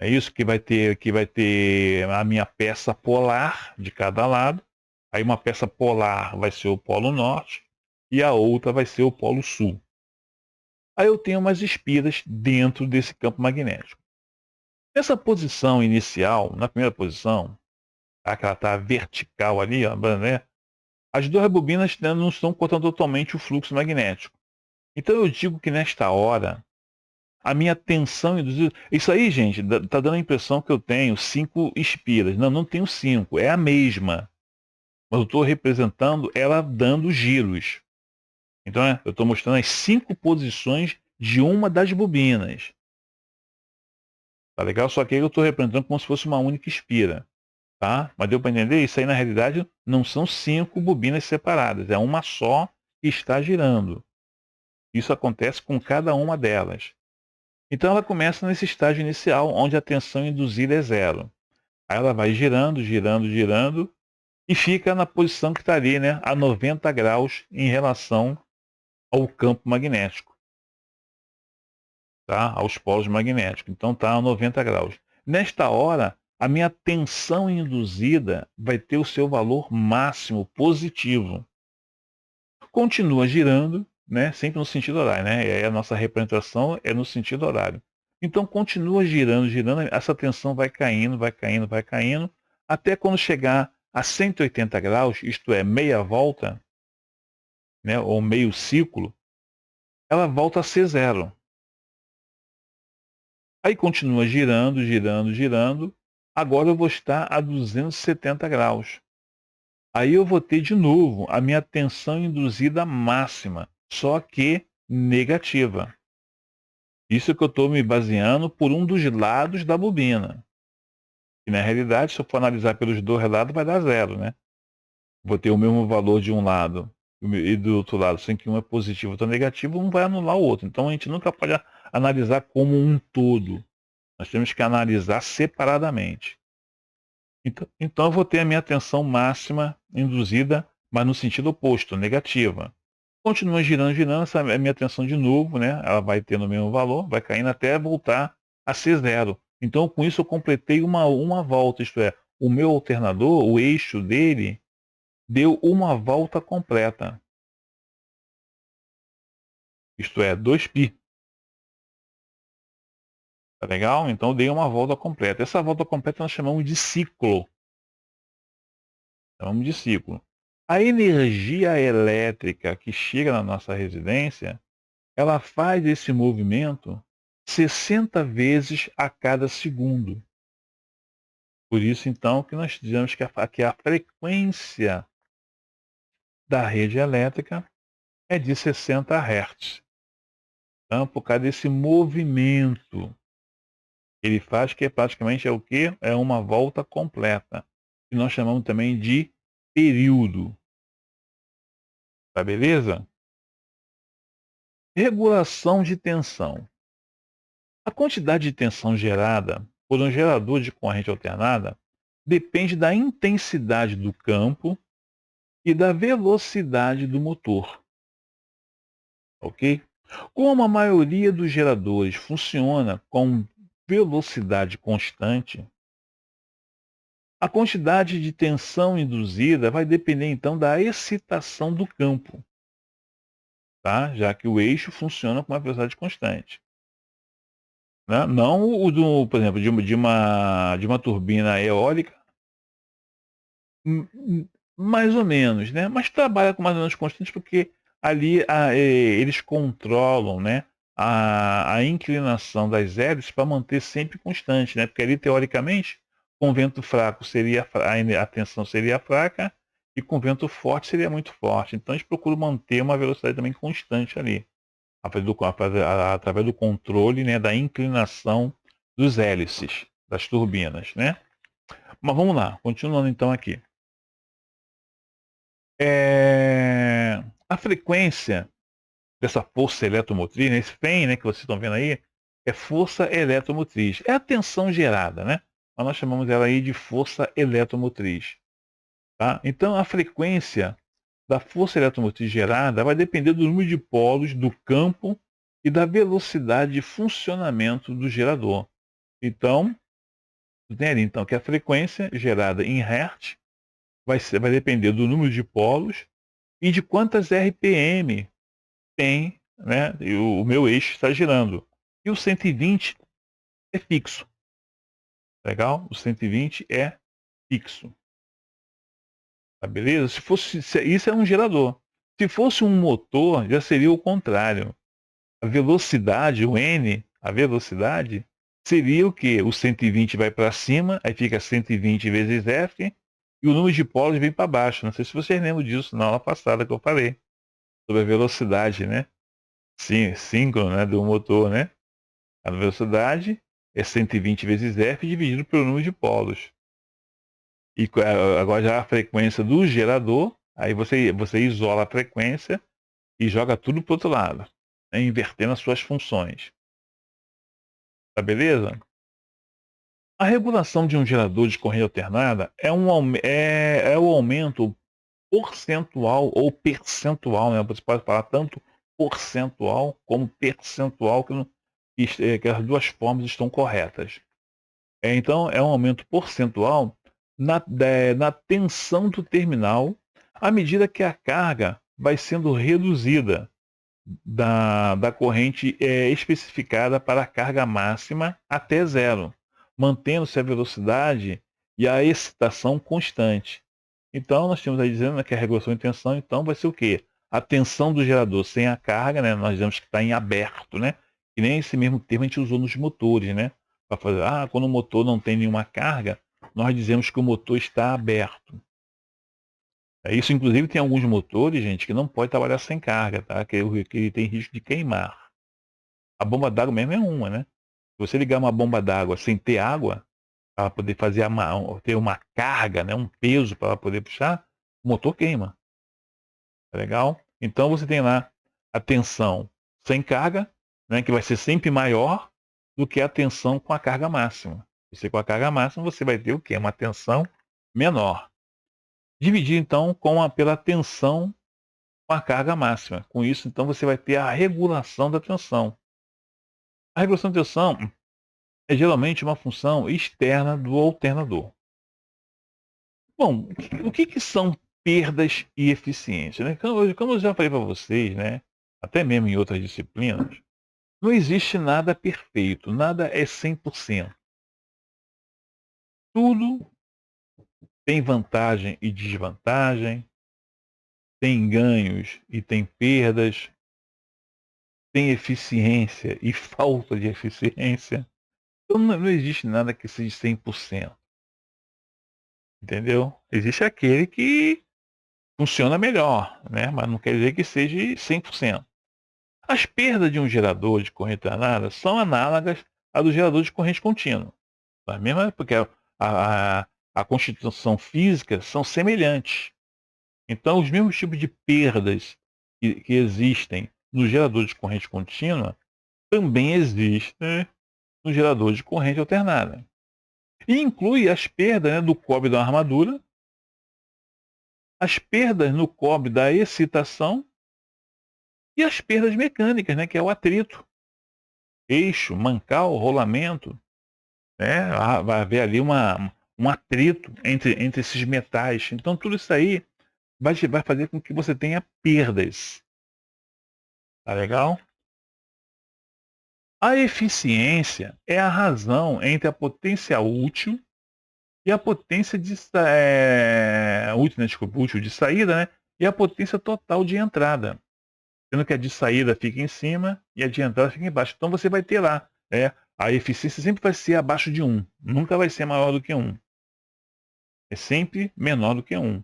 S1: É isso que vai ter a minha peça polar de cada lado. Aí uma peça polar vai ser o polo norte e a outra vai ser o polo sul. Aí eu tenho umas espiras dentro desse campo magnético. Nessa posição inicial, na primeira posição, tá, que ela está vertical ali, ó, né, as duas bobinas, né, não estão cortando totalmente o fluxo magnético. Então eu digo que nesta hora, a minha tensão induzida. Isso aí, gente, tá dando a impressão que eu tenho 5 espiras. Não, não tenho 5, é a mesma. Mas eu estou representando ela dando giros. Então, eu estou mostrando as 5 posições de uma das bobinas. Tá legal? Só que aí eu estou representando como se fosse uma única espira. Tá? Mas deu para entender? Isso aí, na realidade, não são 5 bobinas separadas. É uma só que está girando. Isso acontece com cada uma delas. Então, ela começa nesse estágio inicial, onde a tensão induzida é zero. Aí ela vai girando, girando, girando, e fica na posição que está ali, né, a 90 graus em relação ao campo magnético, tá? Aos polos magnéticos. Então está a 90 graus. Nesta hora, a minha tensão induzida vai ter o seu valor máximo positivo. Continua girando, né, sempre no sentido horário, né? E aí a nossa representação é no sentido horário. Então continua girando, girando, essa tensão vai caindo, vai caindo, vai caindo, até quando chegar a 180 graus, isto é, meia volta, né, ou meio ciclo, ela volta a ser zero. Aí continua girando, girando, girando. Agora eu vou estar a 270 graus. Aí eu vou ter de novo a minha tensão induzida máxima, só que negativa. Isso que eu estou me baseando por um dos lados da bobina. E na realidade, se eu for analisar pelos dois lados, vai dar zero, né? Vou ter o mesmo valor de um lado e do outro lado, sem que um é positivo ou outro é negativo, um vai anular o outro. Então a gente nunca pode analisar como um todo. Nós temos que analisar separadamente. Então eu vou ter a minha tensão máxima induzida, mas no sentido oposto, negativa. Continua girando, girando, essa é a minha tensão de novo, né? Ela vai tendo o mesmo valor, vai caindo até voltar a ser zero. Então com isso eu completei uma volta, isto é, o meu alternador, o eixo dele, deu uma volta completa. Isto é, 2π. Tá legal? Então eu dei uma volta completa. Essa volta completa nós chamamos de ciclo. Chamamos de ciclo. A energia elétrica que chega na nossa residência, ela faz esse movimento 60 vezes a cada segundo. Por isso, então, que nós dizemos que a frequência da rede elétrica é de 60 Hz. Então, por causa desse movimento que ele faz, que praticamente é o quê? É uma volta completa. Que nós chamamos também de período. Tá beleza? Regulação de tensão. A quantidade de tensão gerada por um gerador de corrente alternada depende da intensidade do campo e da velocidade do motor, ok? Como a maioria dos geradores funciona com velocidade constante, a quantidade de tensão induzida vai depender então da excitação do campo, tá? Já que o eixo funciona com uma velocidade constante. Né? Não o do, por exemplo, de uma turbina eólica, mais ou menos, né? Mas trabalha com mais ou menos constante porque ali eles controlam, né, a inclinação das hélices para manter sempre constante, né? Porque ali, teoricamente, com vento fraco a tensão seria fraca e com vento forte seria muito forte. Então eles procuram manter uma velocidade também constante ali, através do controle, né, da inclinação dos hélices das turbinas, né? Mas vamos lá, continuando então aqui. A frequência dessa força eletromotriz, né, esse FEM, né, que vocês estão vendo aí, é força eletromotriz. É a tensão gerada, né? Mas nós chamamos ela aí de força eletromotriz. Tá? Então, a frequência da força eletromotriz gerada vai depender do número de polos do campo e da velocidade de funcionamento do gerador. Então, tem ali então, que a frequência gerada em Hz vai depender do número de polos e de quantas RPM tem, né, e o meu eixo está girando. E o 120 é fixo. Legal? O 120 é fixo. Tá beleza? Isso é um gerador. Se fosse um motor, já seria o contrário. A velocidade, o N, a velocidade, seria o quê? O 120 vai para cima, aí fica 120 vezes F, e o número de polos vem para baixo. Não sei se vocês lembram disso na aula passada que eu falei, sobre a velocidade, né? Sim, síncrono, né, do motor, né? A velocidade é 120 vezes F dividido pelo número de polos. E agora já a frequência do gerador, aí você isola a frequência e joga tudo para o outro lado, né, invertendo as suas funções. Tá beleza? A regulação de um gerador de corrente alternada é o aumento percentual ou percentual, né? Você pode falar tanto percentual como percentual, que as duas formas estão corretas. Então, é um aumento percentual na tensão do terminal à medida que a carga vai sendo reduzida da corrente especificada para a carga máxima até zero, mantendo-se a velocidade e a excitação constante. Então, nós temos aí dizendo, né, que a regulação de tensão, então, vai ser o quê? A tensão do gerador sem a carga, né, nós dizemos que está em aberto, né? Que nem esse mesmo termo a gente usou nos motores, né? Para fazer, quando o motor não tem nenhuma carga, nós dizemos que o motor está aberto. Isso, inclusive, tem alguns motores, gente, que não pode trabalhar sem carga, tá? Que tem risco de queimar. A bomba d'água mesmo é uma, né? Se você ligar uma bomba d'água sem ter água, para poder ter uma carga, né, um peso para poder puxar, o motor queima. Tá legal? Então você tem lá a tensão sem carga, né, que vai ser sempre maior do que a tensão com a carga máxima. Você com a carga máxima você vai ter o quê? Uma tensão menor. Dividir então pela tensão com a carga máxima. Com isso, então, você vai ter a regulação da tensão. A regulação da tensão é geralmente uma função externa do alternador. Bom, o que são perdas e eficiência, né? Como eu já falei para vocês, né, até mesmo em outras disciplinas, não existe nada perfeito, nada é 100%. Tudo tem vantagem e desvantagem, tem ganhos e tem perdas, tem eficiência e falta de eficiência. Então não existe nada que seja 100%, entendeu? Existe aquele que funciona melhor, né, mas não quer dizer que seja 100%. As perdas de um gerador de corrente alternada são análogas à do gerador de corrente contínua. A mesma, porque a constituição física são semelhantes. Então, os mesmos tipos de perdas que existem no gerador de corrente contínua também existem no gerador de corrente alternada. E inclui as perdas, né, do cobre da armadura, as perdas no cobre da excitação e as perdas mecânicas, né, que é o atrito, eixo, mancal, rolamento, né? Vai haver ali um atrito entre esses metais. Então tudo isso aí vai fazer com que você tenha perdas. Tá legal? A eficiência é a razão entre a potência útil e a potência útil, né, desculpa, útil de saída, né? E a potência total de entrada. Sendo que a de saída fica em cima e a de entrada fica embaixo. Então você vai ter lá, a eficiência sempre vai ser abaixo de 1, nunca vai ser maior do que 1. É sempre menor do que 1.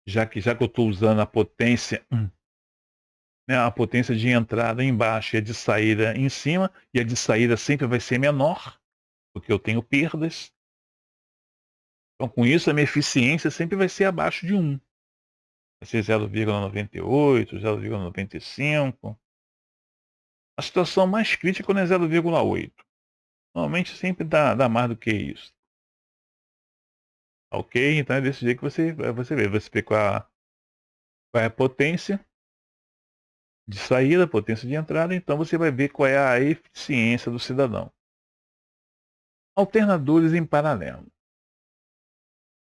S1: Já que eu estou usando a potência, né, a potência de entrada embaixo e a de saída em cima, e a de saída sempre vai ser menor, porque eu tenho perdas. Então, com isso, a minha eficiência sempre vai ser abaixo de 1. Vai ser 0,98, 0,95. A situação mais crítica é quando é 0,8. Normalmente sempre dá mais do que isso. Ok? Então é desse jeito que você vê. Você vê qual é a potência de saída, potência de entrada, então você vai ver qual é a eficiência do cidadão. Alternadores em paralelo.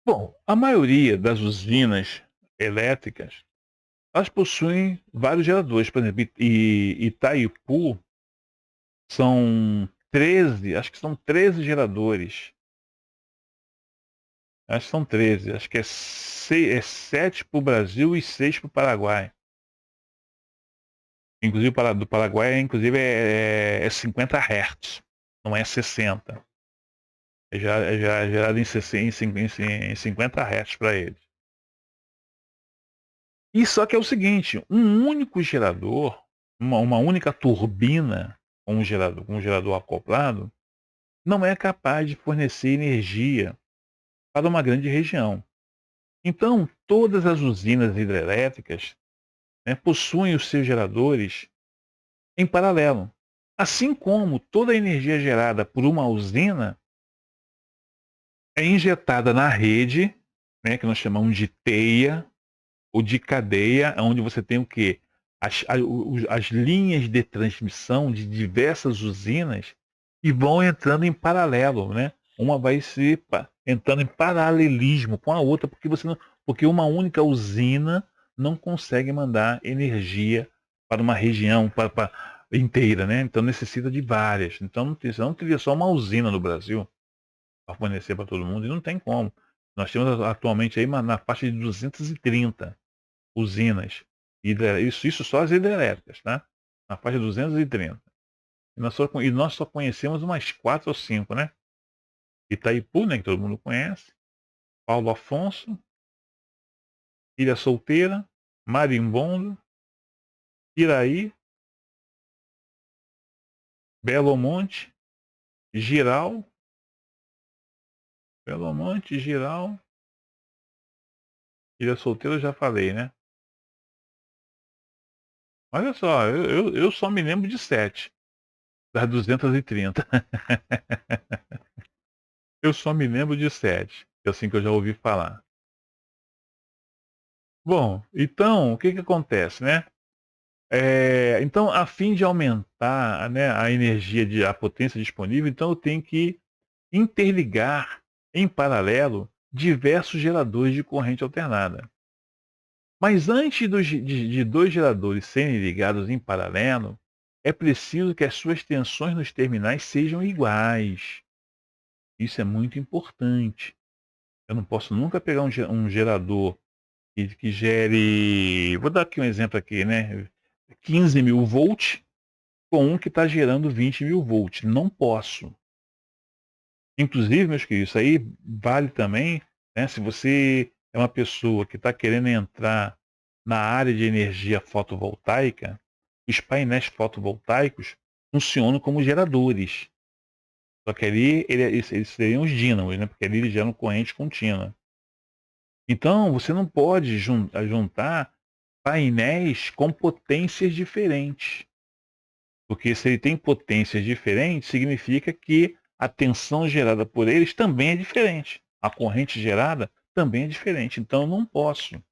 S1: Bom, a maioria das usinas elétricas, elas possuem vários geradores. Por exemplo, Itaipu são 13, acho que são 13 geradores. Acho que são 13, acho que é 7 para o Brasil e 6 para o Paraguai. Inclusive do Paraguai, inclusive é 50 Hz, não é 60. É gerado em 50 Hz para eles. E só que é o seguinte, um único gerador, uma única turbina com um gerador acoplado, não é capaz de fornecer energia para uma grande região. Então, todas as usinas hidrelétricas, né, possuem os seus geradores em paralelo. Assim como toda a energia gerada por uma usina é injetada na rede, né, que nós chamamos de teia ou de cadeia, onde você tem o quê? As linhas de transmissão de diversas usinas e vão entrando em paralelo, né? Uma vai entrando em paralelismo com a outra, porque uma única usina não consegue mandar energia para uma região inteira, né? Então necessita de várias. Então não teria só uma usina no Brasil para fornecer para todo mundo, e não tem como. Nós temos atualmente aí na faixa de 230 usinas, isso só as hidrelétricas, tá? Na faixa de 230. E nós só conhecemos umas 4 ou 5, né? Itaipu, né, que todo mundo conhece, Paulo Afonso, Ilha Solteira, Marimbondo, Iraí, Belo Monte, Giral, Belo Monte, Giral, Ilha Solteira eu já falei, né? Olha só, eu só me lembro de 7 das 230. Eu só me lembro de 7, que é assim que eu já ouvi falar. Bom, então o que acontece, né? Então, a fim de aumentar, né, a potência disponível, então eu tenho que interligar em paralelo diversos geradores de corrente alternada. Mas antes de dois geradores serem ligados em paralelo, é preciso que as suas tensões nos terminais sejam iguais. Isso é muito importante. Eu não posso nunca pegar um gerador que gere, vou dar aqui um exemplo aqui, né, 15.000 volts com um que está gerando 20.000 volts. Não posso. Inclusive, meus queridos, isso aí vale também, né, se você é uma pessoa que está querendo entrar na área de energia fotovoltaica, os painéis fotovoltaicos funcionam como geradores. Só que ali eles seriam os dínamos, né, porque ali eles geram corrente contínua. Então, você não pode juntar painéis com potências diferentes. Porque se ele tem potências diferentes, significa que a tensão gerada por eles também é diferente. A corrente gerada também é diferente. Então eu não posso.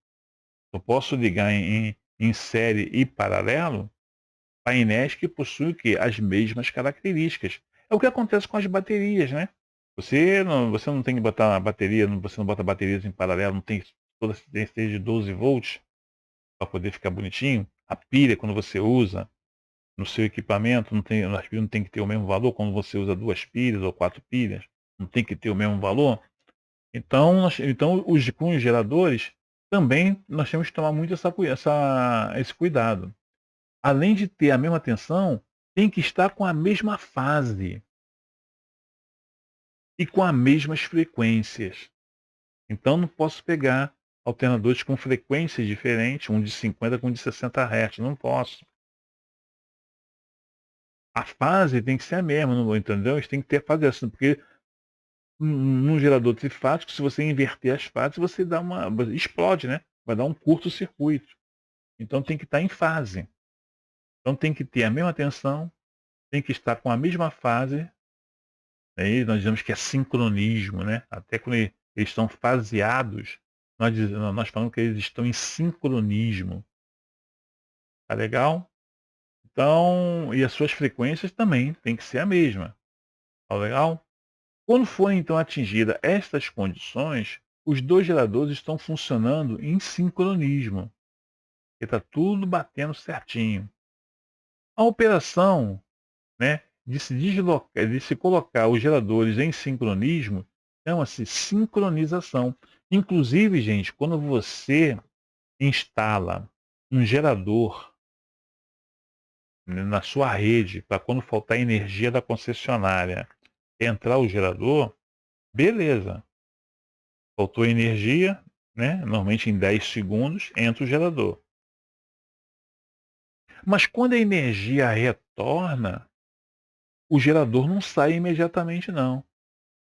S1: Eu posso ligar em série e paralelo painéis que possuem o quê? As mesmas características. É o que acontece com as baterias, né? Você não tem que botar a bateria, você não bota baterias em paralelo, não tem toda essa tendência de 12 volts para poder ficar bonitinho. A pilha, quando você usa no seu equipamento, as pilhas não tem que ter o mesmo valor quando você usa 2 pilhas ou 4 pilhas, não tem que ter o mesmo valor. Então com os geradores, também nós temos que tomar muito esse cuidado. Além de ter a mesma tensão, tem que estar com a mesma fase e com as mesmas frequências. Então não posso pegar alternadores com frequências diferentes, um de 50 com um de 60 Hz, não posso. A fase tem que ser a mesma, não entendeu? Eles têm que ter fase assim, porque num gerador trifásico, se você inverter as fases, você explode, né? Vai dar um curto-circuito. Então tem que estar em fase. Então tem que ter a mesma tensão, tem que estar com a mesma fase. Aí nós dizemos que é sincronismo, né? Até quando eles estão faseados, nós falamos que eles estão em sincronismo. Tá legal? Então, e as suas frequências também tem que ser a mesma. Tá legal? Quando forem então atingidas estas condições, os dois geradores estão funcionando em sincronismo, porque está tudo batendo certinho. A operação, né, de se colocar os geradores em sincronismo chama-se sincronização. Inclusive, gente, quando você instala um gerador, né, na sua rede, para quando faltar energia da concessionária entrar o gerador, beleza. Faltou energia, né, normalmente em 10 segundos entra o gerador. Mas quando a energia retorna, o gerador não sai imediatamente não.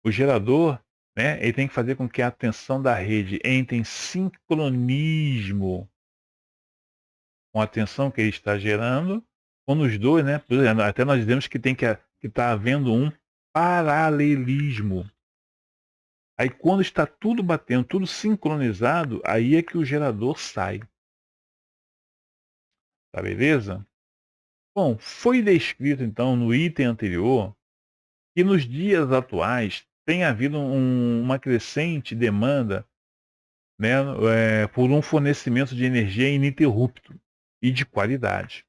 S1: O gerador, né, ele tem que fazer com que a tensão da rede entre em sincronismo com a tensão que ele está gerando, quando os dois, né, por exemplo, até nós dizemos que tem que estar havendo um paralelismo. Aí quando está tudo batendo, tudo sincronizado, aí é que o gerador sai. Tá beleza? Bom, foi descrito então no item anterior que nos dias atuais tem havido uma crescente demanda, né, por um fornecimento de energia ininterrupto e de qualidade.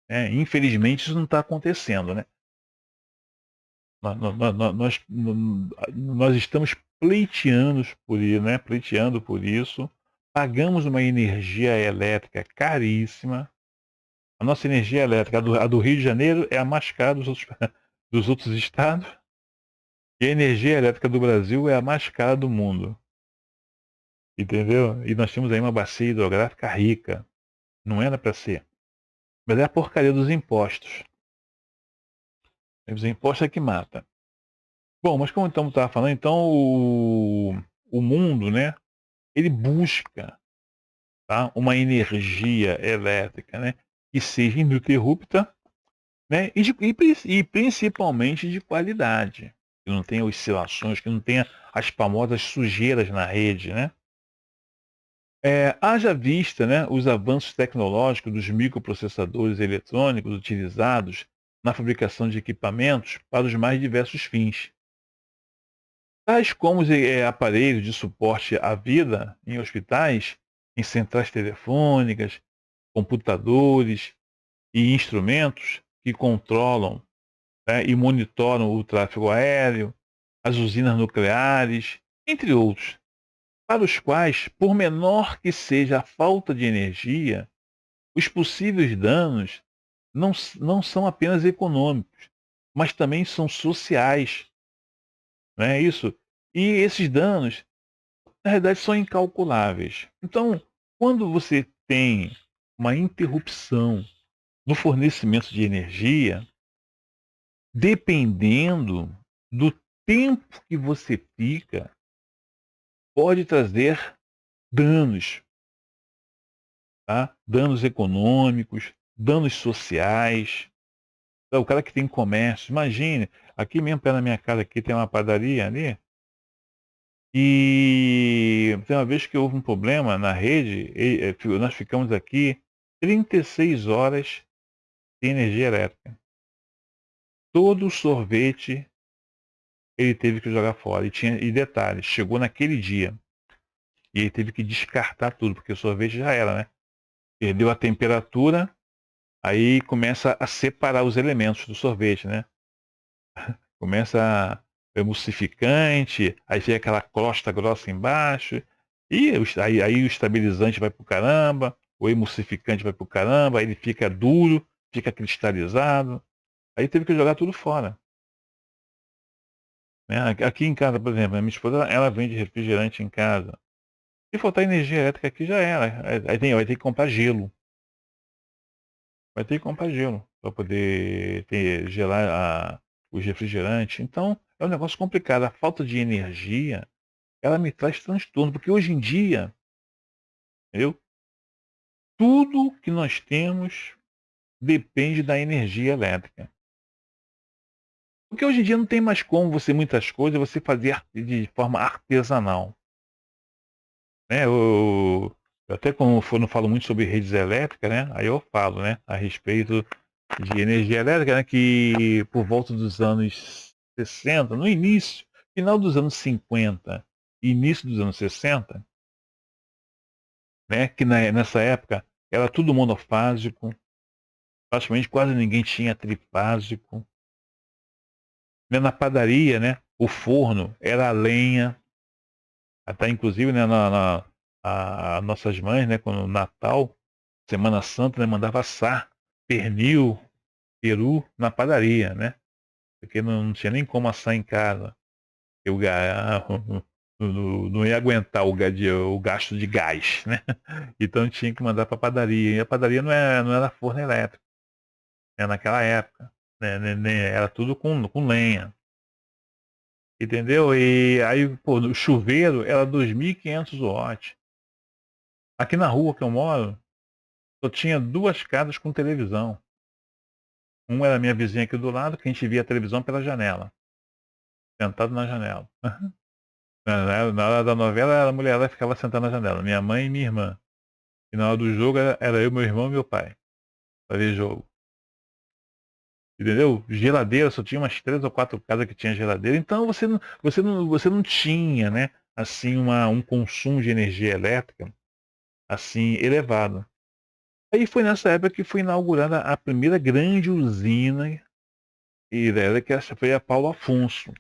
S1: Né? Infelizmente isso não está acontecendo. Né? Nós estamos pleiteando por isso, pagamos uma energia elétrica caríssima. A nossa energia elétrica, a do Rio de Janeiro, é a mais cara dos outros estados. E a energia elétrica do Brasil é a mais cara do mundo. Entendeu? E nós temos aí uma bacia hidrográfica rica. Não era para ser. Mas é a porcaria dos impostos. Os impostos é que mata. Bom, mas como estava falando, então o mundo, né, ele busca, tá, uma energia elétrica, né, que seja ininterrupta, né, e principalmente de qualidade. Que não tenha oscilações, que não tenha as famosas sujeiras na rede, né? Haja vista, né, os avanços tecnológicos dos microprocessadores eletrônicos utilizados na fabricação de equipamentos para os mais diversos fins. tais como os aparelhos de suporte à vida em hospitais, em centrais telefônicas, computadores e instrumentos que controlam, né, e monitoram o tráfego aéreo, as usinas nucleares, entre outros, para os quais, por menor que seja a falta de energia, os possíveis danos não são apenas econômicos, mas também são sociais, não é isso? E esses danos, na realidade, são incalculáveis. Então, quando você tem uma interrupção no fornecimento de energia, dependendo do tempo que você fica, pode trazer danos, tá? Danos econômicos, danos sociais. Então, o cara que tem comércio, imagine, aqui mesmo perto da minha casa aqui tem uma padaria ali, e tem uma vez que houve um problema na rede, nós ficamos aqui 36 horas sem energia elétrica. Todo o sorvete ele teve que jogar fora. E detalhe, chegou naquele dia e ele teve que descartar tudo, porque o sorvete já era, né? Perdeu a temperatura, aí começa a separar os elementos do sorvete, né? Começa o emulsificante, aí fica aquela crosta grossa embaixo, e aí o estabilizante vai pro caramba, o emulsificante vai pro caramba, aí ele fica duro, fica cristalizado. Aí teve que jogar tudo fora, né. Aqui em casa, por exemplo, a minha esposa ela vende refrigerante em casa. Se faltar energia elétrica aqui já era, vai ter que comprar gelo, vai ter que comprar gelo para poder gelar os refrigerantes. Então, é um negócio complicado, a falta de energia, ela me traz transtorno, porque hoje em dia, entendeu, tudo que nós temos depende da energia elétrica. Porque hoje em dia não tem mais como muitas coisas, você fazer de forma artesanal, né. Eu até quando falo muito sobre redes elétricas, né, aí eu falo, né, a respeito de energia elétrica, né, que por volta dos anos 60, no início, final dos anos 50, início dos anos 60, né, que nessa época era tudo monofásico, praticamente quase ninguém tinha trifásico, né, na padaria, né, o forno era a lenha, até inclusive, né, nossas mães, né, quando Natal, Semana Santa, né, mandava assar pernil, peru na padaria, né, porque não tinha nem como assar em casa. Eu ga não ia aguentar o gasto de gás, né. Então tinha que mandar pra padaria, e a padaria não era forno elétrico, né, naquela época, né, era tudo com lenha, entendeu. E aí, pô, no chuveiro era 2.500 watts. Aqui na rua que eu moro, só tinha 2 casas com televisão. Uma era a minha vizinha aqui do lado, que a gente via a televisão pela janela, sentado na janela. Na hora da novela, a mulher lá ficava sentada na janela, minha mãe e minha irmã. E na hora do jogo era eu, meu irmão e meu pai, pra ver jogo. Entendeu? Geladeira, só tinha umas 3 ou 4 casas que tinha geladeira, então você não tinha, né, assim, um consumo de energia elétrica, assim, elevado. Aí foi nessa época que foi inaugurada a primeira grande usina hidrelétrica, essa foi a Paulo Afonso,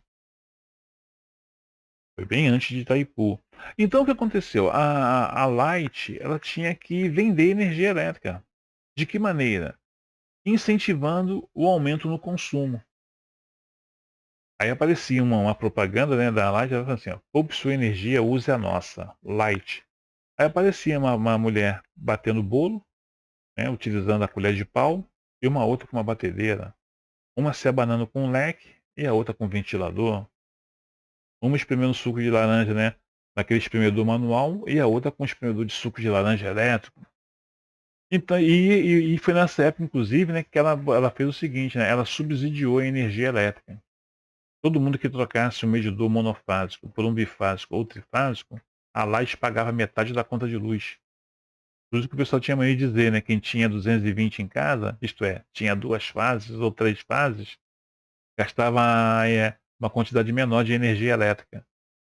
S1: foi bem antes de Itaipu. Então o que aconteceu? A Light, ela tinha que vender energia elétrica. De que maneira? Incentivando o aumento no consumo. Aí aparecia uma propaganda, né, da Light, ela falando assim, ó: "Poupe sua energia, use a nossa, Light". Aí aparecia uma mulher batendo bolo, né, utilizando a colher de pau, e uma outra com uma batedeira. Uma se abanando com um leque e a outra com ventilador. Uma espremendo suco de laranja, né, naquele espremedor manual, e a outra com espremedor de suco de laranja elétrico. Então e foi nessa época inclusive, né, que ela fez o seguinte, né, ela subsidiou a energia elétrica. Todo mundo que trocasse um medidor monofásico por um bifásico ou trifásico, a Light pagava metade da conta de luz. Por isso que o pessoal tinha mania de dizer, né, quem tinha 220 em casa, isto é, tinha 2 fases ou 3 fases, gastava, uma quantidade menor de energia elétrica.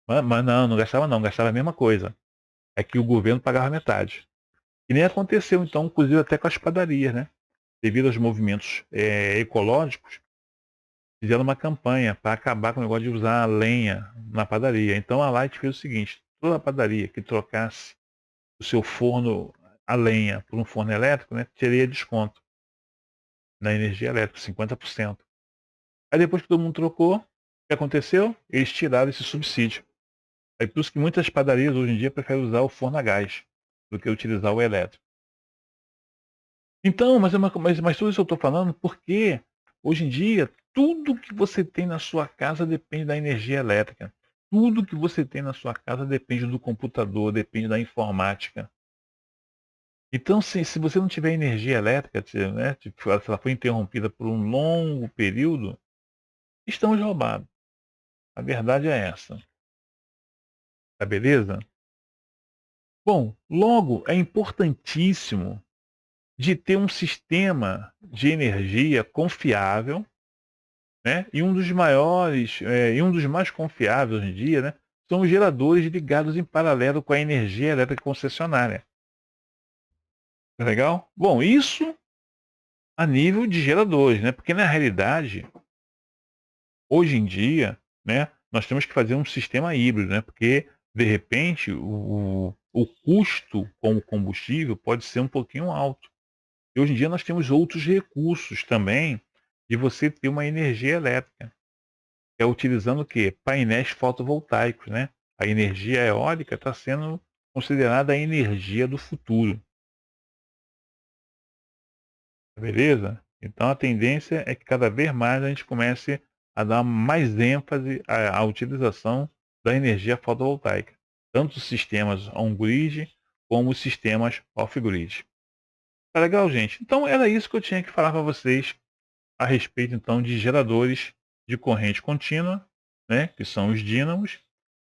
S1: Mas não gastava não, gastava a mesma coisa. É que o governo pagava metade. E nem aconteceu então, inclusive até com as padarias, né. Devido aos movimentos, ecológicos, fizeram uma campanha para acabar com o negócio de usar lenha na padaria. Então a Light fez o seguinte: toda padaria que trocasse o seu forno a lenha por um forno elétrico, né, teria desconto na energia elétrica, 50%. Aí depois que todo mundo trocou, o que aconteceu? Eles tiraram esse subsídio. É por isso que muitas padarias hoje em dia preferem usar o forno a gás do que utilizar o elétrico. Então, mas tudo isso eu estou falando porque hoje em dia tudo que você tem na sua casa depende da energia elétrica. Tudo que você tem na sua casa depende do computador, depende da informática. Então, se você não tiver energia elétrica, né, tipo, se ela foi interrompida por um longo período, estamos roubados. A verdade é essa. Tá beleza? Bom, logo é importantíssimo de ter um sistema de energia confiável, né, e um dos maiores, e um dos mais confiáveis hoje em dia, né, são os geradores ligados em paralelo com a energia elétrica concessionária. Tá legal? Bom, isso a nível de geradores, né, porque na realidade, hoje em dia, né, nós temos que fazer um sistema híbrido, né, porque de repente o custo com o combustível pode ser um pouquinho alto. E hoje em dia nós temos outros recursos também de você ter uma energia elétrica. É utilizando o quê? Painéis fotovoltaicos, né. A energia eólica está sendo considerada a energia do futuro, beleza? Então a tendência é que cada vez mais a gente comece a dar mais ênfase à utilização da energia fotovoltaica, tanto os sistemas on-grid como os sistemas off-grid. Tá legal, gente? Então era isso que eu tinha que falar para vocês a respeito então de geradores de corrente contínua, né, que são os dínamos,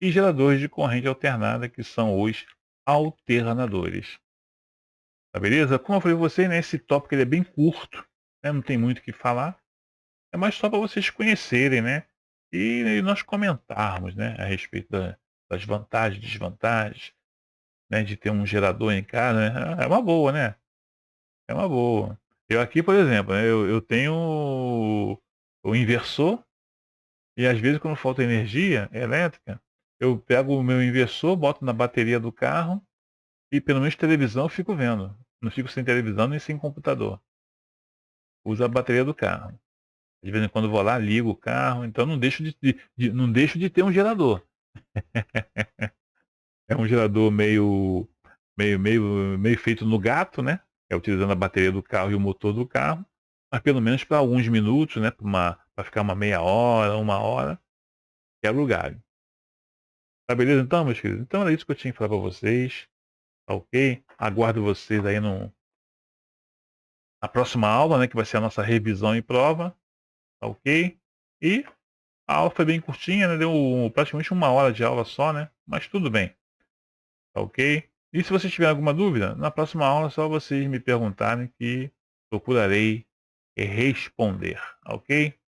S1: e geradores de corrente alternada, que são os alternadores. Tá beleza? Como eu falei pra você, né, esse tópico ele é bem curto, né, não tem muito o que falar, é mais só para vocês conhecerem, né, e nós comentarmos, né, a respeito das vantagens e desvantagens, né, de ter um gerador em casa, né, é uma boa, né, é uma boa. Eu aqui, por exemplo, né, eu tenho o inversor. E às vezes quando falta energia elétrica, eu pego o meu inversor, boto na bateria do carro e pelo menos televisão eu fico vendo. Não fico sem televisão nem sem computador. Uso a bateria do carro. De vez em quando eu vou lá, ligo o carro, então não deixo não deixo de ter um gerador. É um gerador meio feito no gato, né, é utilizando a bateria do carro e o motor do carro, mas pelo menos para alguns minutos, né, pra ficar uma meia hora, uma hora, quebra o galho. Tá beleza então, meus queridos? Então era isso que eu tinha que falar pra vocês, tá ok? Aguardo vocês aí na próxima aula, né, que vai ser a nossa revisão e prova, tá ok? E a aula foi bem curtinha, né, deu praticamente uma hora de aula só, né, mas tudo bem, tá ok? E se vocês tiverem alguma dúvida, na próxima aula é só vocês me perguntarem que procurarei responder, ok?